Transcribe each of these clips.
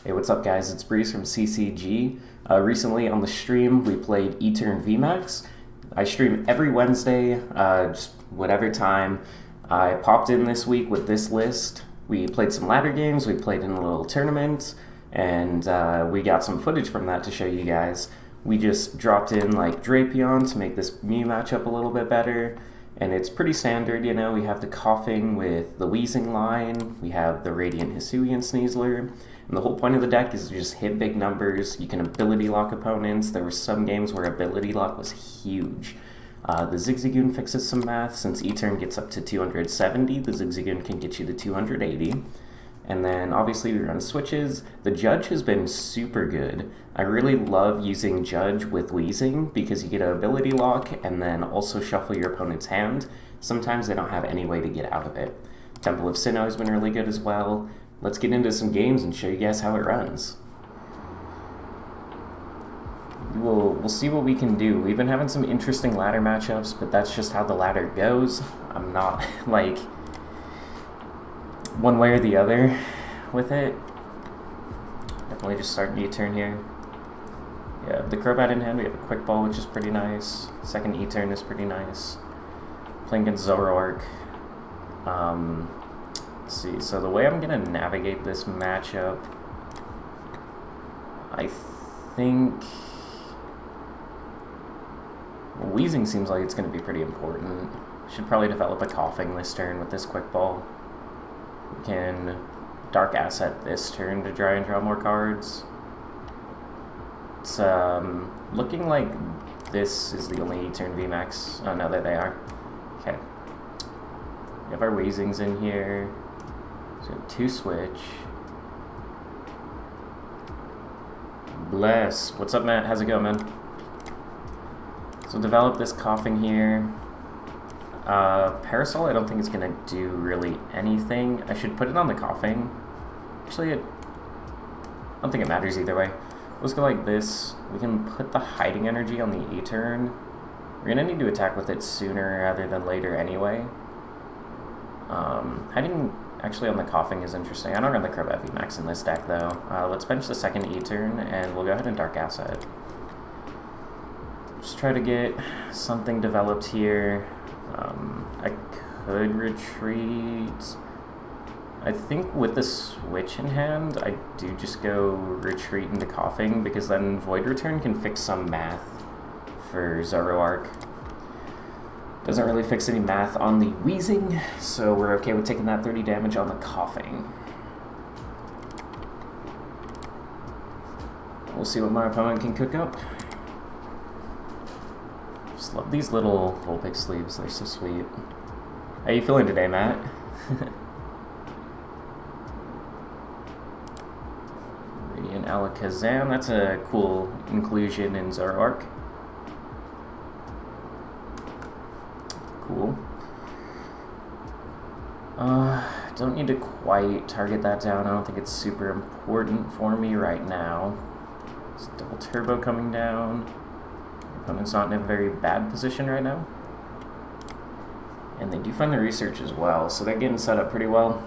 Hey, what's up guys? It's Breeze from CCG. Recently on the stream we played ETERN VMAX. I stream every Wednesday, just whatever time. I popped in this week with this list. We played some ladder games, we played in a little tournament, and we got some footage from that to show you guys. We just dropped in like Drapion to make this Mew matchup a little bit better. And it's pretty standard, you know, we have the Coughing with the Weezing line, we have the Radiant Hisuian Sneasler, and the whole point of the deck is to just hit big numbers. You can ability lock opponents. There were some games where ability lock was huge. The Zigzagoon fixes some math. Since ETERN gets up to 270, the Zigzagoon can get you to 280. And then obviously we run switches. The Judge has been super good. I really love using Judge with Weezing because you get an ability lock and then also shuffle your opponent's hand. Sometimes they don't have any way to get out of it. Temple of Sinnoh has been really good as well. Let's get into some games and show you guys how it runs. We'll see what we can do. We've been having some interesting ladder matchups, but that's just how the ladder goes. I'm not like one way or the other with it. Definitely just starting the turn here. Yeah, the Crobat in hand, we have a Quick Ball, which is pretty nice. Second E-turn is pretty nice. Playing against Zoroark. Let's see, so the way I'm gonna navigate this matchup, I think Weezing seems like it's gonna be pretty important. Should probably develop a Coughing this turn with this Quick Ball. We can Dark Asset this turn to try and draw more cards. It's looking like this is the only E-turn VMAX. Oh no, there they are. Okay. We have our Weezings in here. So we have two switch. Bless. What's up, Matt? How's it going, man? So develop this Coughing here. Parasol I don't think is going to do really anything. I should put it on the Coughing. Actually, I don't think it matters either way. Let's go like this. We can put the Hiding Energy on the E-turn. We're going to need to attack with it sooner rather than later anyway. Hiding actually on the Coughing is interesting. I don't run the Crobat VMAX in this deck though. Let's bench the second E-turn and we'll go ahead and Dark Asset. Just try to get something developed here. I could retreat. I think with the switch in hand, I do just go retreat into Coughing because then Void Return can fix some math for Zoroark. Doesn't really fix any math on the Weezing, so we're okay with taking that 30 damage on the Coughing. We'll see what my opponent can cook up. Just love these little Vulpix sleeves, they're so sweet. How you feeling today, Matt? Radiant Alakazam, that's a cool inclusion in Zoroark. Cool. Don't need to quite target that down. I don't think it's super important for me right now. It's double turbo coming down. Opponent's not in a very bad position right now. And they do find the research as well, so they're getting set up pretty well.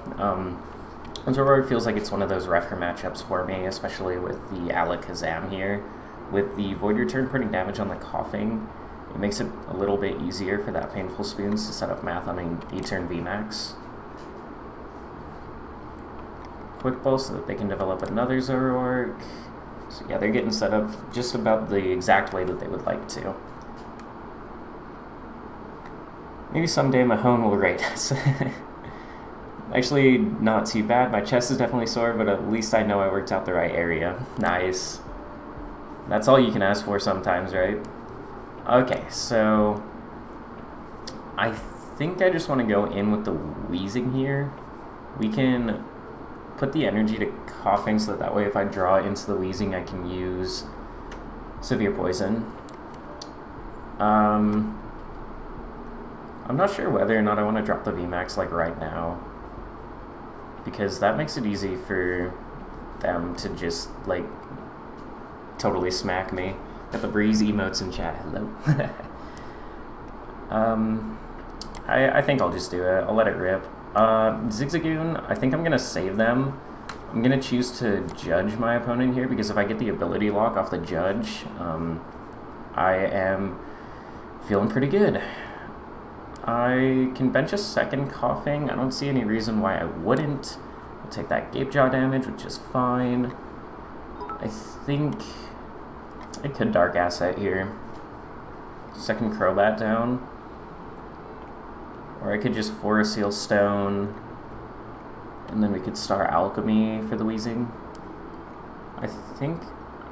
Zoroark feels like it's one of those rougher matchups for me, especially with the Alakazam here. With the Void Return putting damage on the Coughing, it makes it a little bit easier for that Painful Spoons to set up math on an E-turn VMAX. Quick Ball so that they can develop another Zoroark. So yeah, they're getting set up just about the exact way that they would like to. Maybe someday Mahone will raid us. Actually, not too bad. My chest is definitely sore, but at least I know I worked out the right area. Nice. That's all you can ask for sometimes, right? Okay, so I think I just want to go in with the Weezing here. We can put the energy to Coughing so that way if I draw into the Weezing I can use Severe Poison. I'm not sure whether or not I want to drop the VMAX like right now, because that makes it easy for them to just like totally smack me. Got the Breeze emotes in chat. Hello. I think I'll just do it. I'll let it rip. Zigzagoon, I think I'm gonna save them I'm going to choose to judge my opponent here, because if I get the ability lock off the judge, I am feeling pretty good. I can bench a second coughing. I don't see any reason why I wouldn't. I'll take that Gape Jaw damage, which is fine. I think I could Dark Asset here. Second Crobat down. Or I could just Forest Seal Stone, and then we could Star Alchemy for the Weezing. I think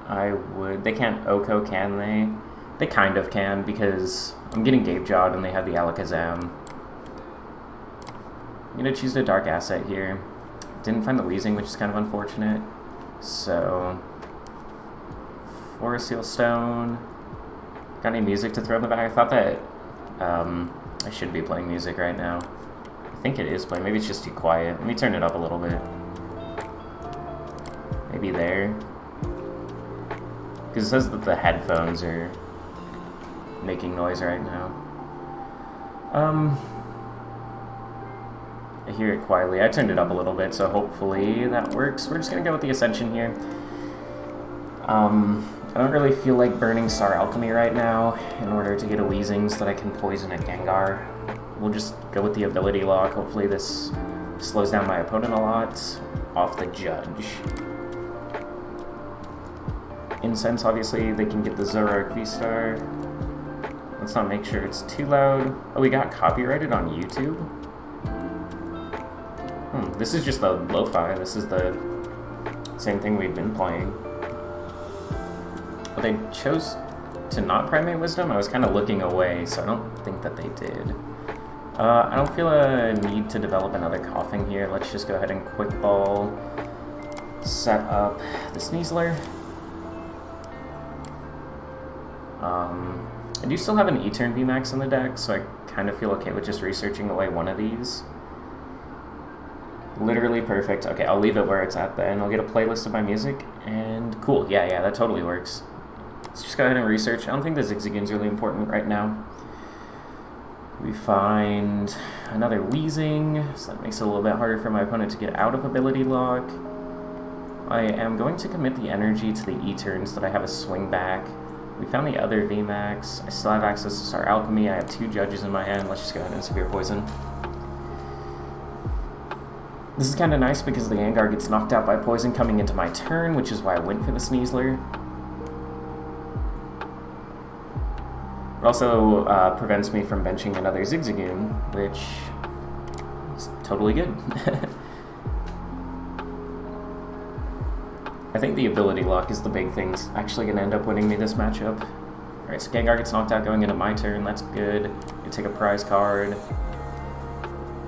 I would. They can't Oko, can they? They kind of can, because I'm getting Gape Jawed and they have the Alakazam. I'm going to choose the Dark Asset here. Didn't find the Weezing, which is kind of unfortunate. So, Forest Seal Stone. Got any music to throw in the back? I thought that I should be playing music right now. I think it is playing. Maybe it's just too quiet. Let me turn it up a little bit. Maybe there. Because it says that the headphones are making noise right now. I hear it quietly. I turned it up a little bit, so hopefully that works. We're just going to go with the Ascension here. I don't really feel like burning Star Alchemy right now in order to get a Weezing so that I can poison a Gengar. We'll just go with the ability lock. Hopefully this slows down my opponent a lot. Off the judge. Incense, obviously, they can get the Zoroark VSTAR. Let's not make sure it's too loud. Oh, we got copyrighted on YouTube? This is just the Lofi. This is the same thing we've been playing. Well, they chose to not Primate Wisdom. I was kind of looking away, so I don't think that they did. I don't feel a need to develop another coughing here. Let's just go ahead and Quick Ball. Set up the Sneasler. I do still have an ETERN VMAX in the deck, so I kind of feel okay with just researching away one of these. Literally perfect. Okay, I'll leave it where it's at then. I'll get a playlist of my music, and cool. Yeah, that totally works. Let's just go ahead and research. I don't think the Zigzagoon's really important right now. We find another Weezing, so that makes it a little bit harder for my opponent to get out of ability lock. I am going to commit the energy to the ETERN so that I have a swing back. We found the other VMAX. I still have access to Star Alchemy. I have 2 judges in my hand. Let's just go ahead and Severe Poison. This is kind of nice because the Gengar gets knocked out by poison coming into my turn, which is why I went for the Sneasler. It also prevents me from benching another Zigzagoon, which is totally good. I think the ability lock is the big thing that's actually going to end up winning me this matchup. Alright, so Gengar gets knocked out going into my turn. That's good. You take a prize card.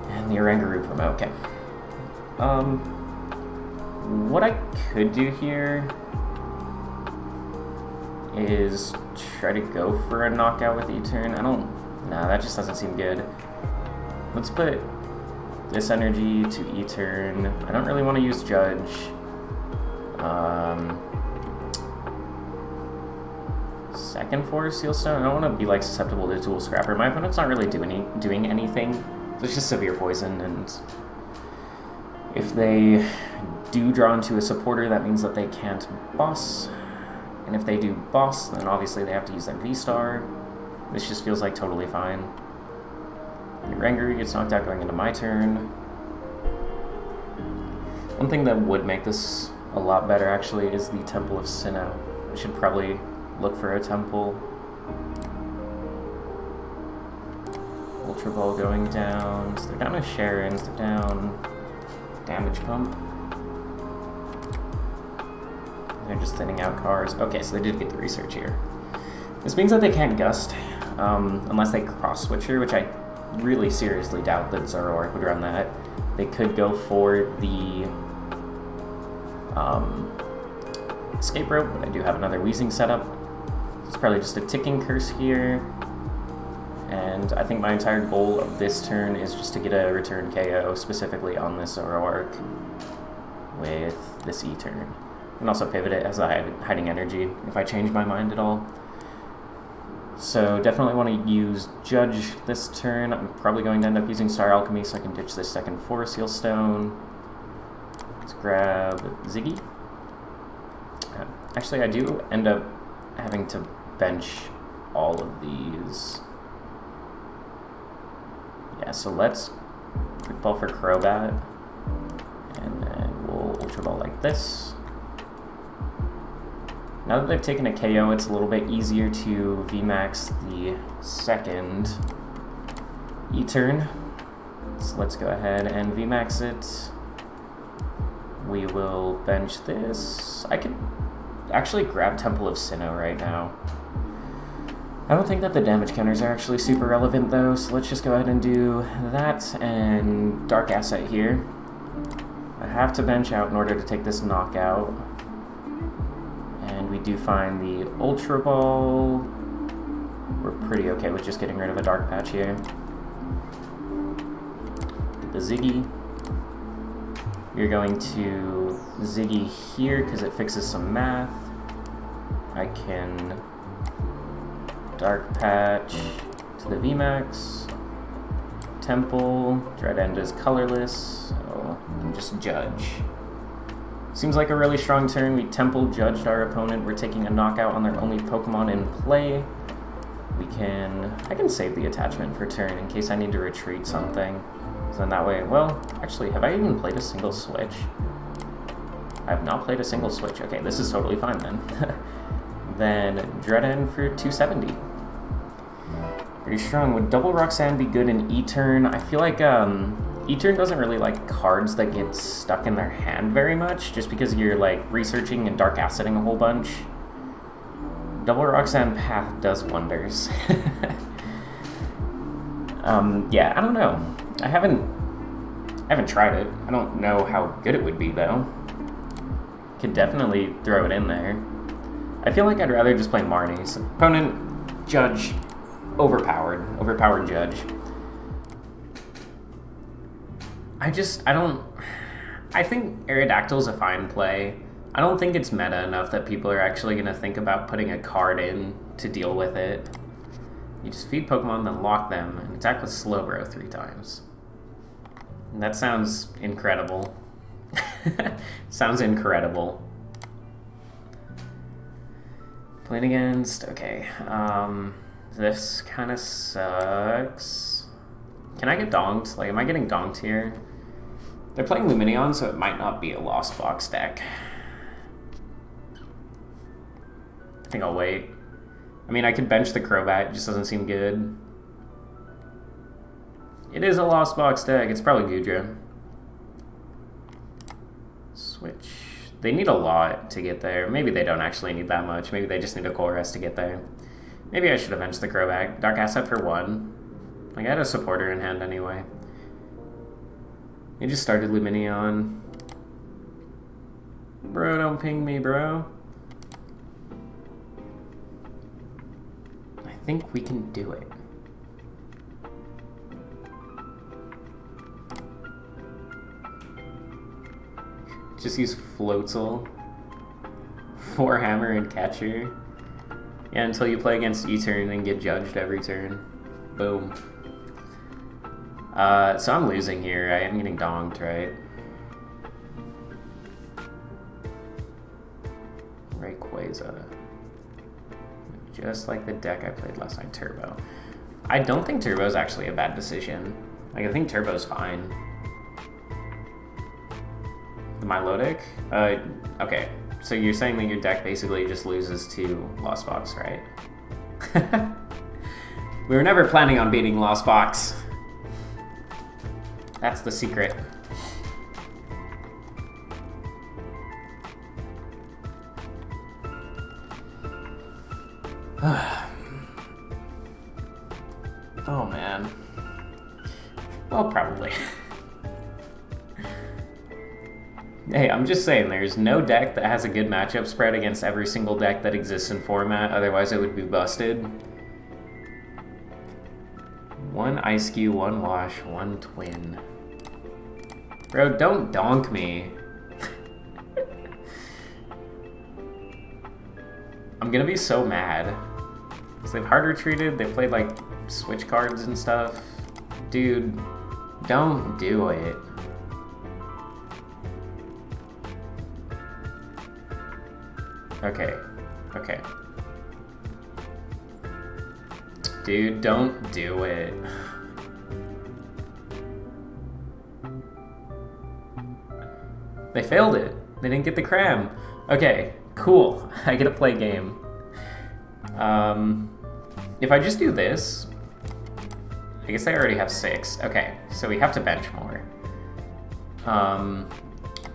And the Oranguru promo. Okay. What I could do here is try to go for a knockout with ETERN. Nah, that just doesn't seem good. Let's put this energy to ETERN. I don't really want to use Judge. Second Forest Seal Stone. I don't want to be like susceptible to Tool Scrapper. My opponent's not really doing anything. It's just Severe Poison, and if they do draw into a supporter, that means that they can't boss. And if they do boss, then obviously they have to use that VSTAR. This just feels like totally fine. Oranguru gets knocked out going into my turn. One thing that would make this a lot better, actually, is the Temple of Sinnoh. I should probably look for a temple. Ultra Ball going down. So they're down to Sharon's. They're down Damage Pump. They're just thinning out cards. Okay, so they did get the research here. This means that they can't Gust unless they cross-switch her, which I really seriously doubt that Zoroark would run that. They could go for the Escape Rope, but I do have another Weezing setup. It's probably just a ticking curse here. And I think my entire goal of this turn is just to get a return KO, specifically on this Zoroark with this ETERN. And also pivot it as a hiding energy if I change my mind at all. So definitely want to use Judge this turn. I'm probably going to end up using Star Alchemy so I can ditch this second Forest Seal Stone. Let's grab Ziggy. Actually, I do end up having to bench all of these. Yeah, so let's quick ball for Crobat, and then we'll Ultra Ball like this. Now that they've taken a KO, it's a little bit easier to VMAX the second ETERN. So let's go ahead and VMAX it. We will bench this. I could actually grab Temple of Sinnoh right now. I don't think that the damage counters are actually super relevant though, so let's just go ahead and do that and Dark Asset here. I have to bench out in order to take this knockout. And we do find the Ultra Ball. We're pretty okay with just getting rid of a Dark Patch here. Get the Ziggy. You're going to Ziggy here because it fixes some math. I can Dark Patch to the VMAX. Temple. Dread End is colorless, so I can just judge. Seems like a really strong turn. We Temple judged our opponent. We're taking a knockout on their only Pokemon in play. I can save the attachment for turn in case I need to retreat something. So then that way, well, actually, have I even played a single switch? I have not played a single switch. Okay, this is totally fine then. Then Dread End for 270. Pretty strong. Would Double Roxanne be good in ETERN? I feel like ETERN doesn't really like cards that get stuck in their hand very much, just because you're like researching and Dark Aciding a whole bunch. Double Roxanne Path does wonders. Yeah, I don't know. I haven't tried it. I don't know how good it would be though. Could definitely throw it in there. I feel like I'd rather just play Marnie's. Opponent, Judge, overpowered Judge. I think Aerodactyl's a fine play. I don't think it's meta enough that people are actually going to think about putting a card in to deal with it. You just feed Pokemon, then lock them, and attack with Slowbro 3 times. And that sounds incredible. Sounds incredible. Playing against, okay, this kind of sucks. Can I get donked? Like, am I getting donked here? They're playing Lumineon, so it might not be a Lost Box deck. I think I'll wait. I mean, I could bench the Crobat, it just doesn't seem good. It is a Lost Box deck, it's probably Goodra. Switch. They need a lot to get there. Maybe they don't actually need that much. Maybe they just need a Colress to get there. Maybe I should have benched the Crobat. Dark Asset for 1. Like, I had a supporter in hand anyway. He just started Lumineon. Bro, don't ping me, bro. I think we can do it. Just use Floatzel, 4 Hammer and Catcher. Yeah, until you play against ETERN and get judged every turn. Boom. So I'm losing here. I am getting donked, right? Rayquaza. Just like the deck I played last night, Turbo. I don't think Turbo's actually a bad decision. Like, I think Turbo's fine. The Milotic? Okay. So you're saying that your deck basically just loses to Lost Box, right? We were never planning on beating Lost Box. That's the secret. Oh man. Well, probably. Hey, I'm just saying, there's no deck that has a good matchup spread against every single deck that exists in format, otherwise it would be busted. 1 Ice Cube, 1 Wash, 1 Twin. Bro, don't donk me. I'm gonna be so mad. Because they've hard retreated, they played like switch cards and stuff. Dude, don't do it. Okay. Okay. Dude, don't do it. They failed it. They didn't get the cram. Okay, cool. I get to play game. If I just do this, I guess I already have 6. Okay, so we have to bench more. Am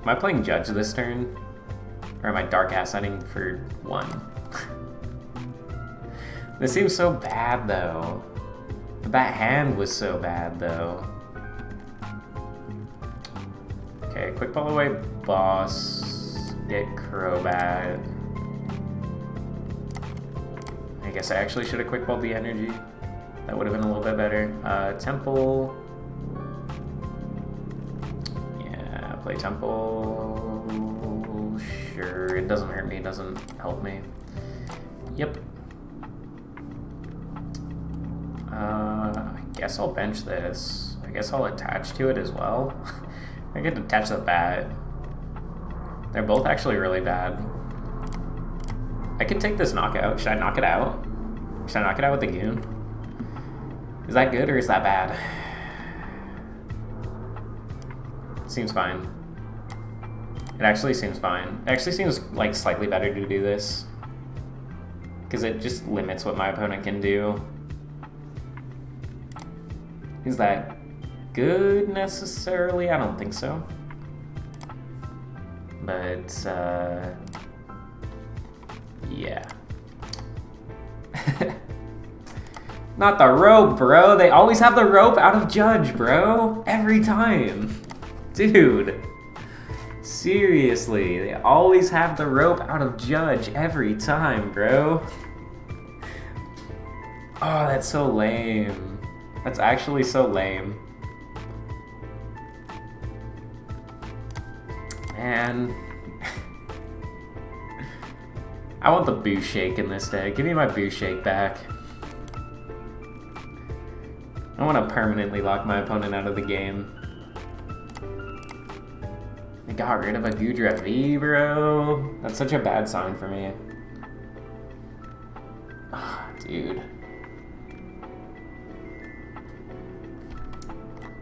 I playing Judge this turn? Or am I dark assetting for 1? This seems so bad though. That hand was so bad though. Okay, quick ball away boss. Get Crobat. I guess I actually should have quick balled the energy. That would have been a little bit better. Temple. Yeah, play Temple. Sure, it doesn't hurt me, it doesn't help me. Yep. I guess I'll bench this. I guess I'll attach to it as well. I get to attach the bat. They're both actually really bad. I could take this knockout. Should I knock it out? Should I knock it out with the Goon? Is that good or is that bad? Seems fine. It actually seems fine. It actually seems like slightly better to do this, because it just limits what my opponent can do. Is that good necessarily? I don't think so. But, yeah. Not the rope, bro. They always have the rope out of Judge, bro. Every time. Dude. Seriously. They always have the rope out of Judge every time, bro. Oh, that's so lame. That's actually so lame. Man. I want the Boo Shake in this deck. Give me my Boo Shake back. I want to permanently lock my opponent out of the game. They got rid of a Goodra V, bro. That's such a bad sign for me. Oh, dude.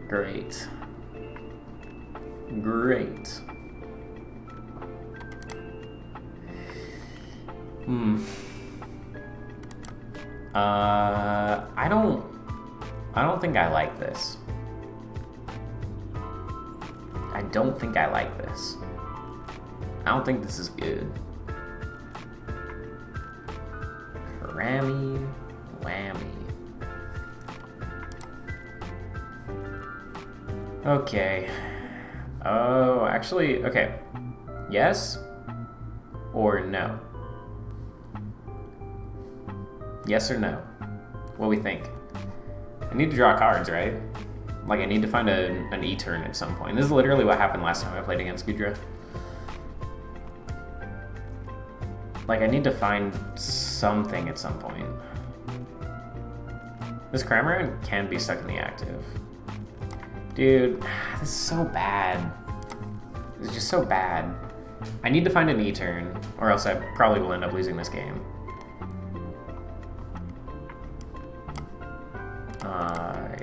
Great. Great. I don't think I like this. I don't think I like this. I don't think this is good. Crammy whammy. Okay. Oh, actually, okay. Yes or no? Yes or no? What do we think? I need to draw cards, right? Like, I need to find an ETERN at some point. This is literally what happened last time I played against Goodra. Like, I need to find something at some point. This Cramorant can be stuck in the active. Dude, this is so bad. This is just so bad. I need to find an ETERN, or else I probably will end up losing this game. I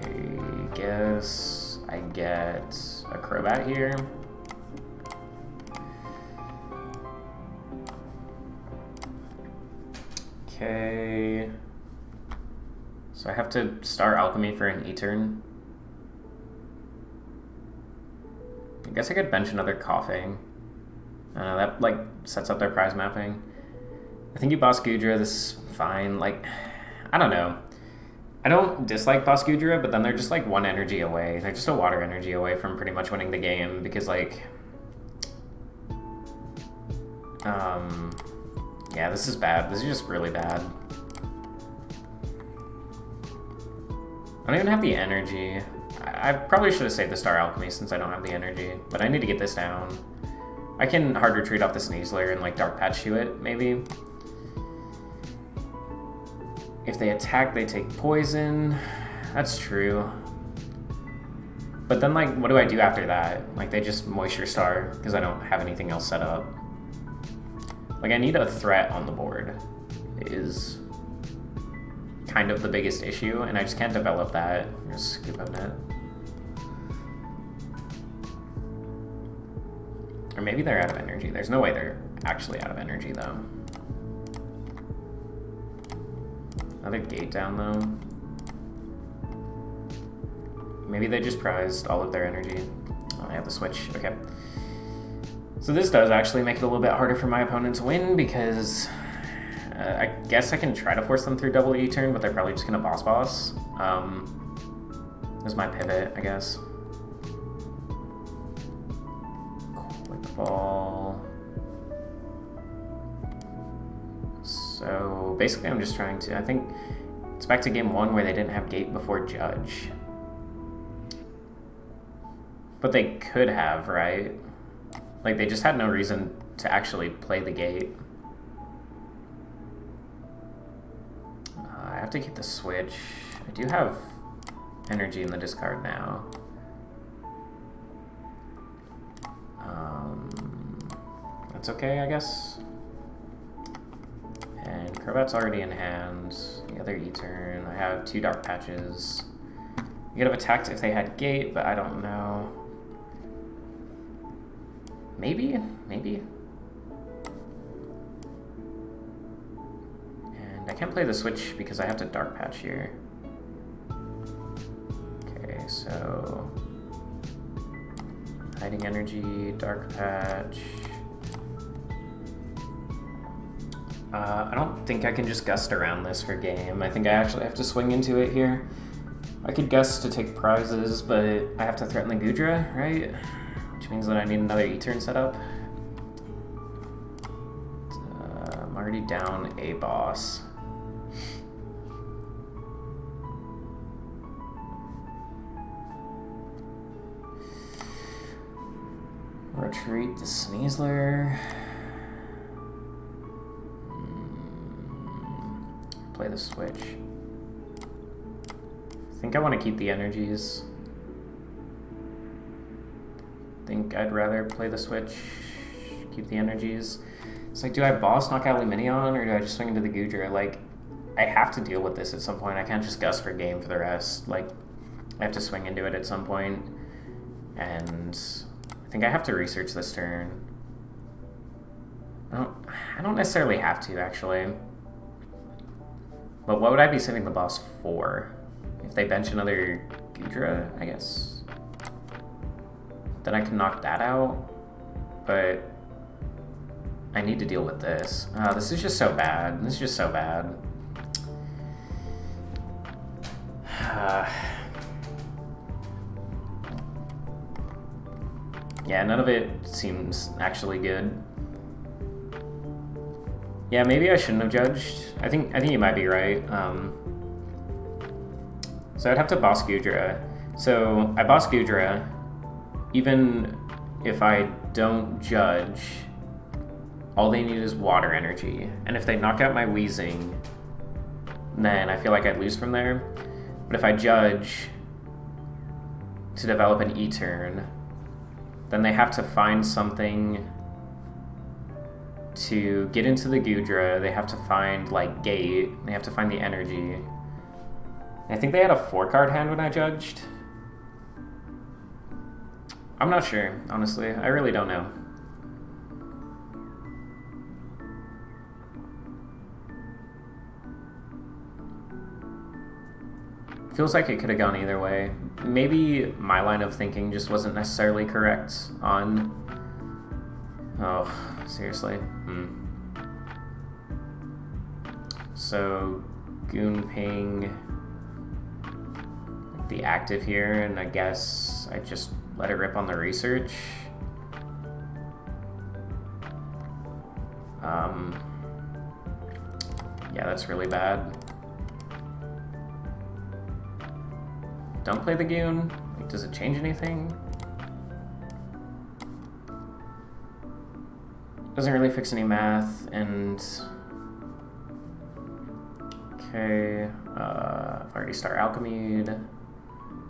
guess I get a Crobat here. Okay. So I have to start Alchemy for an ETERN. I guess I could bench another Coughing. That, like, sets up their prize mapping. I think you boss Goodra, this is fine. Like, I don't know. I don't dislike boss Goodra, but then they're just, like, one energy away. They're just a water energy away from pretty much winning the game, because, like... yeah, this is bad. This is just really bad. I don't even have the energy. I probably should have saved the Star Alchemy since I don't have the energy, but I need to get this down. I can hard retreat off the Sneasler and, like, Dark Patch to it, maybe. If they attack, they take poison. That's true. But then, like, what do I do after that? Like, they just Moisture Star, because I don't have anything else set up. Like, I need a threat on the board is kind of the biggest issue, and I just can't develop that. Just skip on it. Or maybe they're out of energy. There's no way they're actually out of energy, though. Another gate down, though. Maybe they just prized all of their energy. Oh, I have the switch. Okay. So this does actually make it a little bit harder for my opponent to win, because I guess I can try to force them through double ETERN, but they're probably just going to boss. This is my pivot, I guess. Quick ball. So basically I'm just trying to, I think it's back to game 1 where they didn't have gate before judge. But they could have, right? Like, they just had no reason to actually play the gate. I have to keep the switch. I do have energy in the discard now. That's okay, I guess. And Crobat's already in hand. The other ETERN. I have 2 dark patches. You could have attacked if they had gate, but I don't know. Maybe? Maybe? And I can't play the switch because I have to dark patch here. Okay, so... hiding energy, dark patch... I don't think I can just gust around this for game. I think I actually have to swing into it here. I could gust to take prizes, but I have to threaten the Goodra, right? Which means that I need another ETERN setup. I'm already down a boss. Retreat the Sneasler. Play the switch. I think I want to keep the energies. I think I'd rather play the switch, keep the energies. It's like, do I boss knock out Luminion, or do I just swing into the Goodra? Like, I have to deal with this at some point. I can't just gust for game for the rest. Like, I have to swing into it at some point. And I think I have to research this turn. I don't necessarily have to, actually. But what would I be saving the boss for? If they bench another Goodra, I guess. Then I can knock that out. But I need to deal with this. This is just so bad. This is just so bad. Yeah, none of it seems actually good. Yeah, maybe I shouldn't have judged. I think you might be right. So I'd have to boss Goodra. So I boss Goodra. Even if I don't judge, all they need is water energy. And if they knock out my Weezing, then I feel like I'd lose from there. But if I judge to develop an ETERN, then they have to find something to get into the Goodra. They have to find, like, gate. They have to find the energy. I think they had a 4-card hand when I judged. I'm not sure, honestly. I really don't know. Feels like it could have gone either way. Maybe my line of thinking just wasn't necessarily correct on... Oh, seriously? So, Goon Ping... the active here, and I guess I just let it rip on the research. Yeah, that's really bad. Don't play the Goon. Like, does it change anything? Doesn't really fix any math, and... Okay, I've already started Alchemede.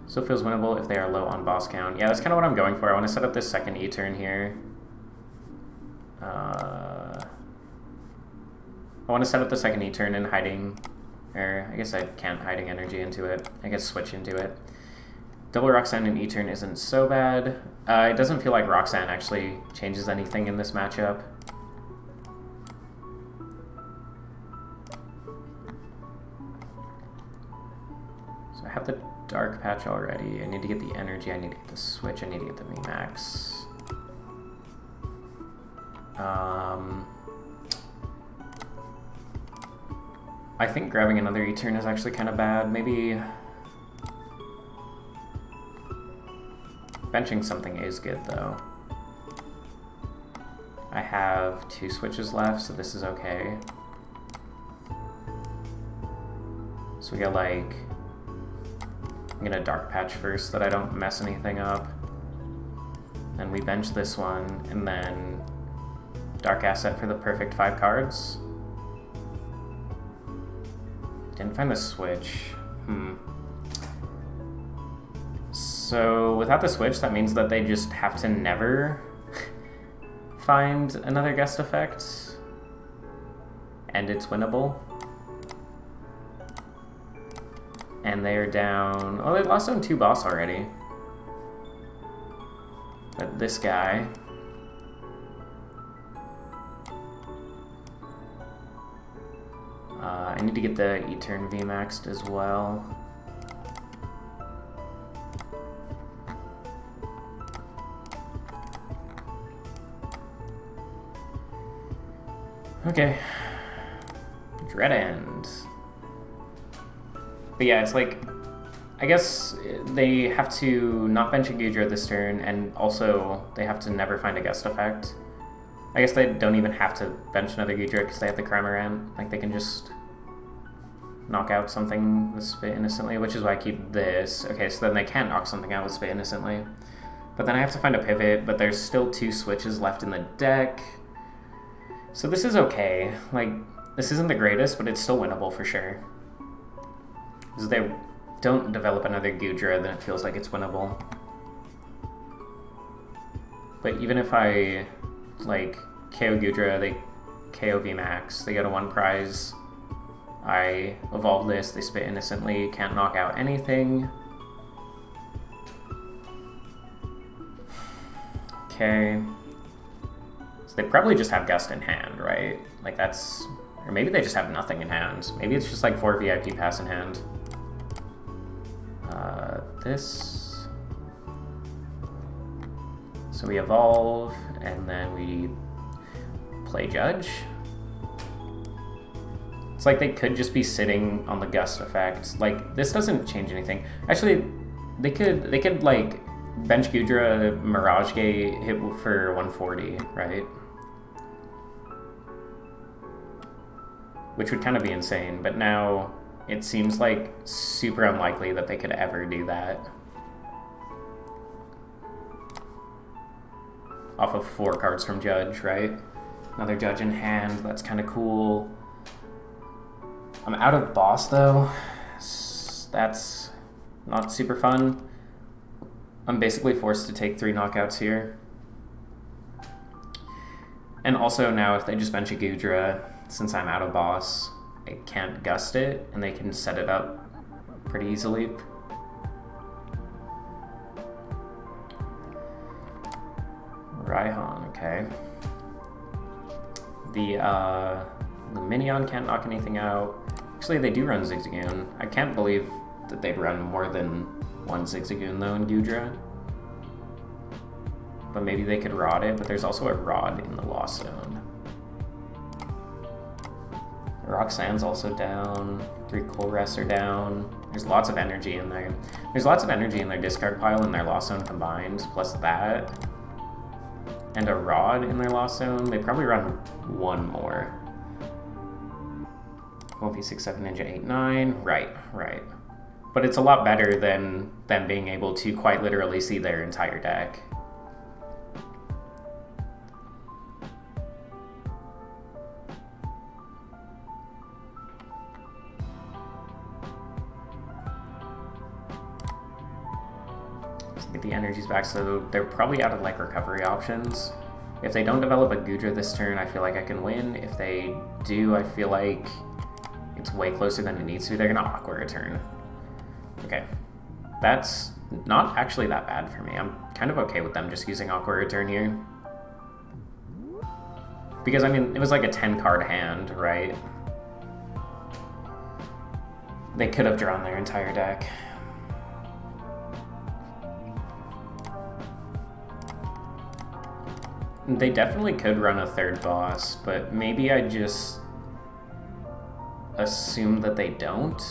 Still feels winnable if they are low on boss count. Yeah, that's kind of what I'm going for. I want to set up this second E-turn here. I want to set up the second ETERN and hiding, or I guess I can't hiding energy into it. I guess switch into it. Double Roxanne and ETERN isn't so bad. It doesn't feel like Roxanne actually changes anything in this matchup. So I have the Dark Patch already. I need to get the energy, I need to get the switch, I need to get the VMAX. I think grabbing another ETERN is actually kind of bad. Maybe benching something is good though. I have 2 switches left, so this is okay. So we got like, I'm gonna Dark Patch first so that I don't mess anything up. Then we bench this one, and then Dark Asset for the perfect 5 cards. Didn't find the switch. So without the switch, that means that they just have to never find another guest effect, and it's winnable. And they're down. Oh, they lost on 2 boss already. But this guy. I need to get the ETERN VMAX'd as well. Okay. Dread End. But yeah, it's like, I guess they have to not bench a Goodra this turn, and also they have to never find a guest effect. I guess they don't even have to bench another Goodra because they have the Cramorant. Like, they can just knock out something with Spit Innocently, which is why I keep this. Okay, so then they can't knock something out with Spit Innocently. But then I have to find a pivot, but there's still 2 switches left in the deck. So this is okay. Like, this isn't the greatest, but it's still winnable for sure. Because if they don't develop another Goodra, then it feels like it's winnable. But even if I, like, KO Goodra, they KO VMAX, they get a 1 prize. I evolve this, they Spit Innocently, can't knock out anything. Okay. So they probably just have Gust in hand, right? Like that's, or maybe they just have nothing in hand. Maybe it's just like 4 VIP pass in hand. This. So we evolve, and then we play Judge. It's like they could just be sitting on the Gust effect. Like, this doesn't change anything. Actually, they could like bench Goodra, Mirage Gate, hit for 140, right? Which would kind of be insane, but now it seems like super unlikely that they could ever do that. Off of 4 cards from Judge, right? Another Judge in hand, that's kind of cool. I'm out of boss though. That's not super fun. I'm basically forced to take 3 knockouts here. And also now if they just bench a Goodra, since I'm out of boss, I can't Gust it, and they can set it up pretty easily. Raihan, okay. The Minion can't knock anything out. Actually, they do run Zigzagoon. I can't believe that they'd run more than 1 Zigzagoon though in Goodra. But maybe they could Rod it, but there's also a Rod in the Lost Zone. Roxanne's also down. 3 Colress are down. There's lots of energy in there. There's lots of energy in their discard pile and their Lost Zone combined, plus that. And a Rod in their Lost Zone. They probably run 1 more. Lofi 6-7 Ninja 8-9. Right. But it's a lot better than them being able to quite literally see their entire deck. Get the energies back, so they're probably out of like recovery options. If they don't develop a Goodra this turn, I feel like I can win. If they do, I feel like it's way closer than it needs to. They're gonna Aqua Return. Okay. That's not actually that bad for me. I'm kind of okay with them just using Aqua Return here. Because, I mean, it was like a 10-card hand, right? They could have drawn their entire deck. They definitely could run a third boss, but maybe I just assume that they don't.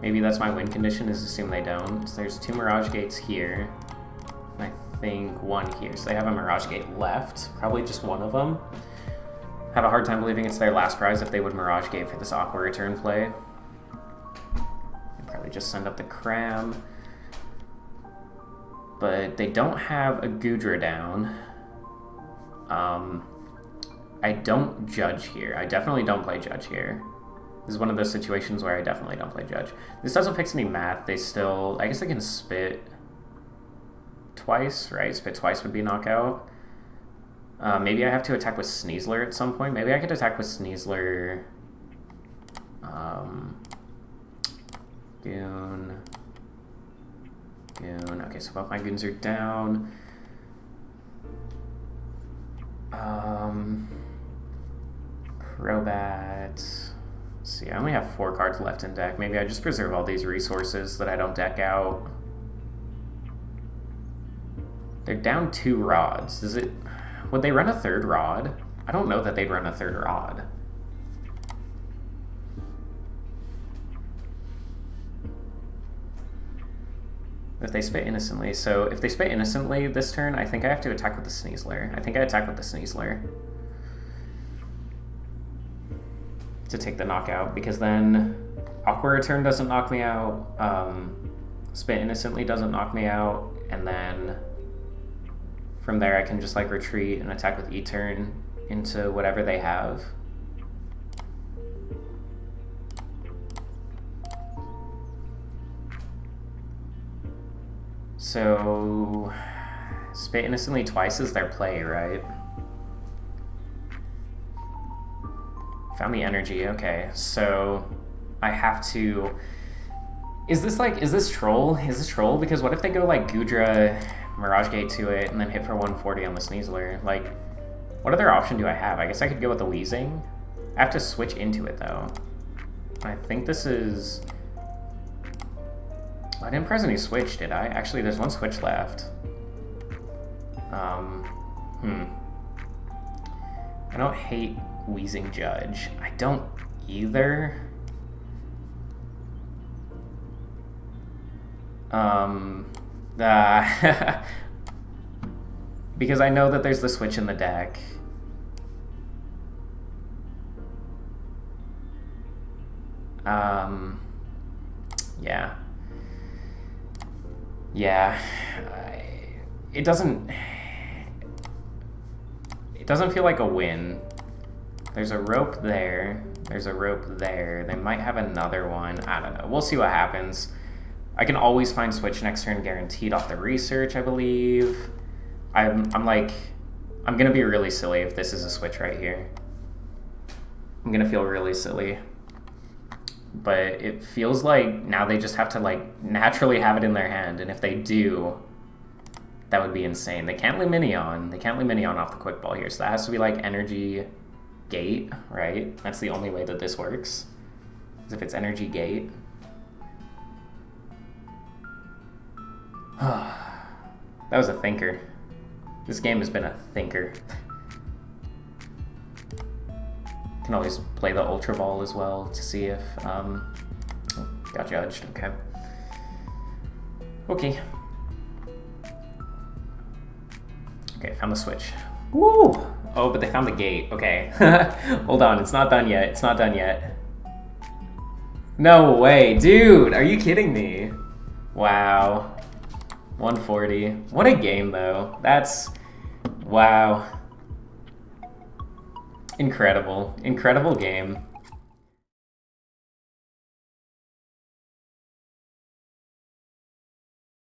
Maybe that's my win condition, is assume they don't. So there's 2 Mirage Gates here. I think 1 here. So they have a Mirage Gate left. Probably just one of them. Have a hard time believing it's their last prize if they would Mirage Gate for this Aqua Return play. They'd probably just send up the Cram. But they don't have a Goodra down. I don't Judge here. I definitely don't play Judge here. This is one of those situations where I definitely don't play Judge. This doesn't fix any math. They still... I guess they can spit twice, right? Spit twice would be knockout. Maybe I have to attack with Sneasler at some point. Maybe I could attack with Sneasler... Goon... Goon. Okay, so both my goons are down. Crobat. Let's see, I only have 4 cards left in deck. Maybe I just preserve all these resources that I don't deck out. They're down 2 rods. Does it... Would they run a 3rd rod? I don't know that they'd run a 3rd rod. If they spit innocently. So if they spit innocently this turn, I think I have to attack with the Sneasler. I think I attack with the Sneasler to take the knockout, because then Aqua Return doesn't knock me out, spit innocently doesn't knock me out, and then from there I can just like retreat and attack with ETERN into whatever they have. So, spit innocently twice is their play, right? Found the energy, okay. So, I have to... Is this troll? Is this troll? Because what if they go like Goodra, Mirage Gate to it, and then hit for 140 on the Sneasler? Like, what other option do I have? I guess I could go with the Weezing. I have to switch into it, though. I think this is... I didn't press any switch, did I? Actually, there's 1 switch left. I don't hate Weezing Judge. I don't either. Because I know that there's the switch in the deck. Yeah. Yeah, it doesn't feel like a win. There's a rope there. There's a rope there. They might have another one. I don't know. We'll see what happens. I can always find switch next turn guaranteed off the research, I believe. I'm gonna be really silly if this is a switch right here. I'm gonna feel really silly. But it feels like now they just have to like naturally have it in their hand, and if they do, that would be insane. They can't Luminion. They can't Luminion off the quick ball here, so that has to be like Energy Gate, right? That's the only way that this works, is if it's Energy Gate. That was a thinker. This game has been a thinker. Can always play the Ultra Ball as well to see if, got judged, okay. Okay. Okay, found the switch. Woo! Oh, but they found the gate, okay. Hold on, it's not done yet, it's not done yet. No way, dude, are you kidding me? Wow. 140. What a game, though. That's, wow. Incredible. Incredible game.